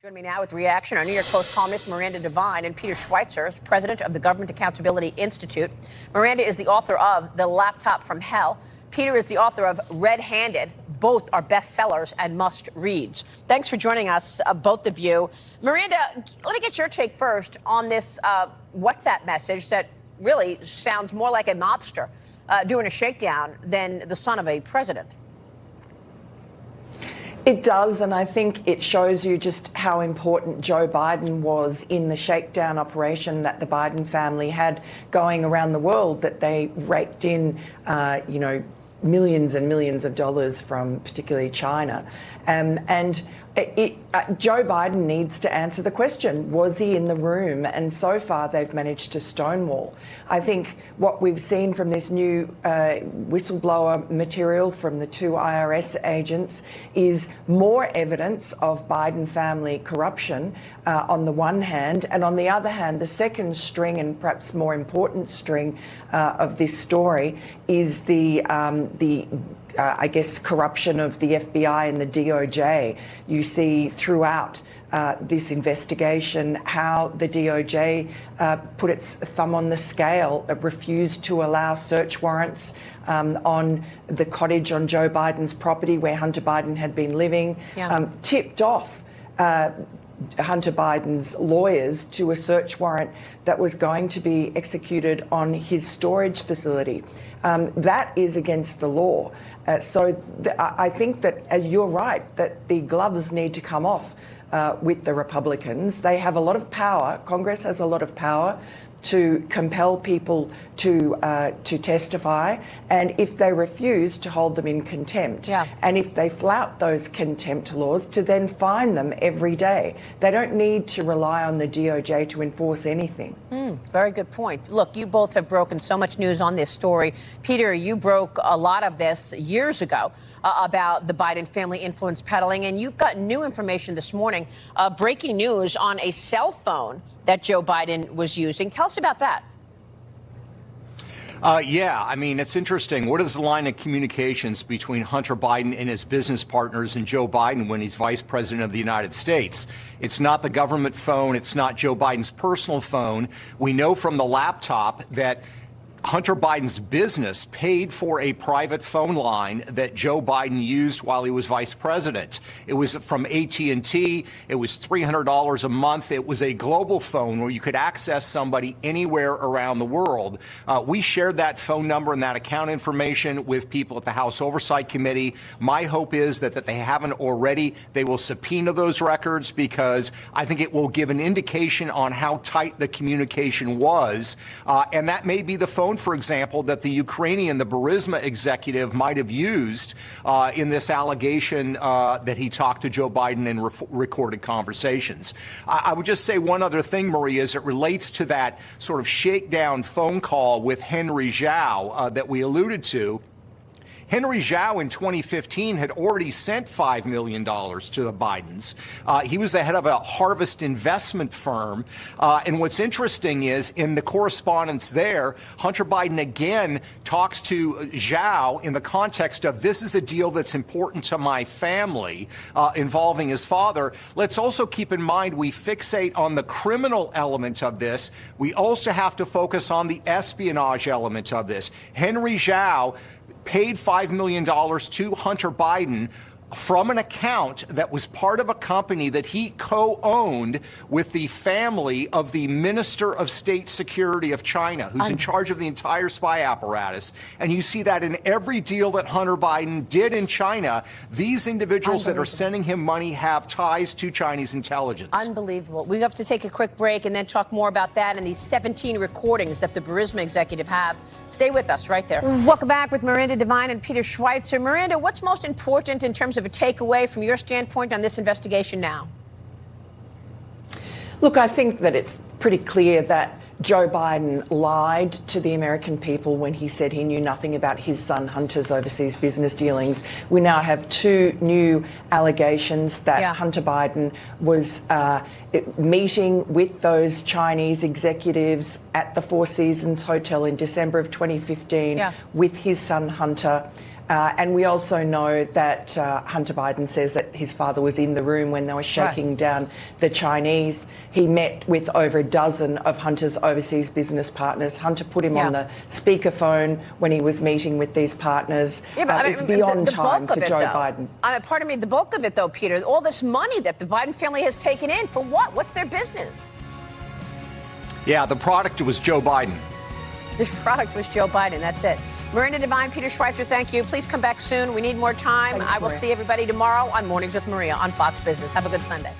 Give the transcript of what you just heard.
Join me now with reaction, our New York Post columnist Miranda Devine and Peter Schweizer, president of the Government Accountability Institute. Miranda is the author of The Laptop from Hell. Peter is the author of Red-Handed. Both are bestsellers and must-reads. Thanks for joining us, both of you. Miranda, let me get your take first on this WhatsApp message that really sounds more like a mobster doing a shakedown than the son of a president. It does, and I think it shows you just how important Joe Biden was in the shakedown operation that the Biden family had going around the world, that they raked in, millions and millions of dollars from particularly China. Joe Biden needs to answer the question, was he in the room? And so far, they've managed to stonewall. I think what we've seen from this new whistleblower material from the two IRS agents is more evidence of Biden family corruption on the one hand, and on the other hand, the second string and perhaps more important string of this story is the corruption of the FBI and the DOJ. You see throughout this investigation how the DOJ put its thumb on the scale, refused to allow search warrants on the cottage on Joe Biden's property where Hunter Biden had been living, tipped off Hunter Biden's lawyers to a search warrant that was going to be executed on his storage facility. That is against the law. I think that you're right, that the gloves need to come off with the Republicans. They have a lot of power. Congress has a lot of power to compel people to testify, and if they refuse, to hold them in contempt. And if they flout those contempt laws, to then fine them every day. They don't need to rely on the DOJ to enforce anything. Very good point. Look, you both have broken so much news on this story. Peter, you broke a lot of this years ago about the Biden family influence peddling, and you've got new information this morning, breaking news on a cell phone that Joe Biden was using. Tell us about that. It's interesting. What is the line of communications between Hunter Biden and his business partners and Joe Biden when he's vice president of the United States? It's not the government phone. It's not Joe Biden's personal phone. We know from the laptop that Hunter Biden's business paid for a private phone line that Joe Biden used while he was vice president. It was from AT&T. It was $300 a month. It was a global phone where you could access somebody anywhere around the world. We shared that phone number and that account information with people at the House Oversight Committee. My hope is that they haven't already. They will subpoena those records because I think it will give an indication on how tight the communication was. And that may be the phone, for example, that the Ukrainian, the Burisma executive might have used in this allegation that he talked to Joe Biden in recorded conversations. I would just say one other thing, Maria, as it relates to that sort of shakedown phone call with Henry Zhao that we alluded to. Henry Zhao in 2015 had already sent $5 million to the Bidens. He was the head of a Harvest investment firm. And what's interesting is in the correspondence there, Hunter Biden again talks to Zhao in the context of this is a deal that's important to my family involving his father. Let's also keep in mind we fixate on the criminal element of this. We also have to focus on the espionage element of this. Henry Zhao paid $5 million to Hunter Biden from an account that was part of a company that he co-owned with the family of the Minister of State Security of China, who's in charge of the entire spy apparatus. And you see that in every deal that Hunter Biden did in China, these individuals that are sending him money have ties to Chinese intelligence. Unbelievable. We have to take a quick break and then talk more about that and these 17 recordings that the Burisma executive have. Stay with us right there. Welcome back with Miranda Devine and Peter Schweizer. Miranda, what's most important in terms of a takeaway from your standpoint on this investigation now? Look, I think that it's pretty clear that Joe Biden lied to the American people when he said he knew nothing about his son Hunter's overseas business dealings. We now have two new allegations that Hunter Biden was meeting with those Chinese executives at the Four Seasons Hotel in December of 2015 with his son Hunter. And we also know that Hunter Biden says that his father was in the room when they were shaking down the Chinese. He met with over a dozen of Hunter's overseas business partners. Hunter put him on the speakerphone when he was meeting with these partners. It's beyond time for Joe Biden. Pardon me, the bulk of it, though, Peter, all this money that the Biden family has taken in, for what? What's their business? Yeah, the product was Joe Biden. The product was Joe Biden. That's it. Miranda Devine, Peter Schweizer, thank you. Please come back soon. We need more time. Thanks, I will Maria. see everybody tomorrow on Mornings with Maria on Fox Business. Have a good Sunday.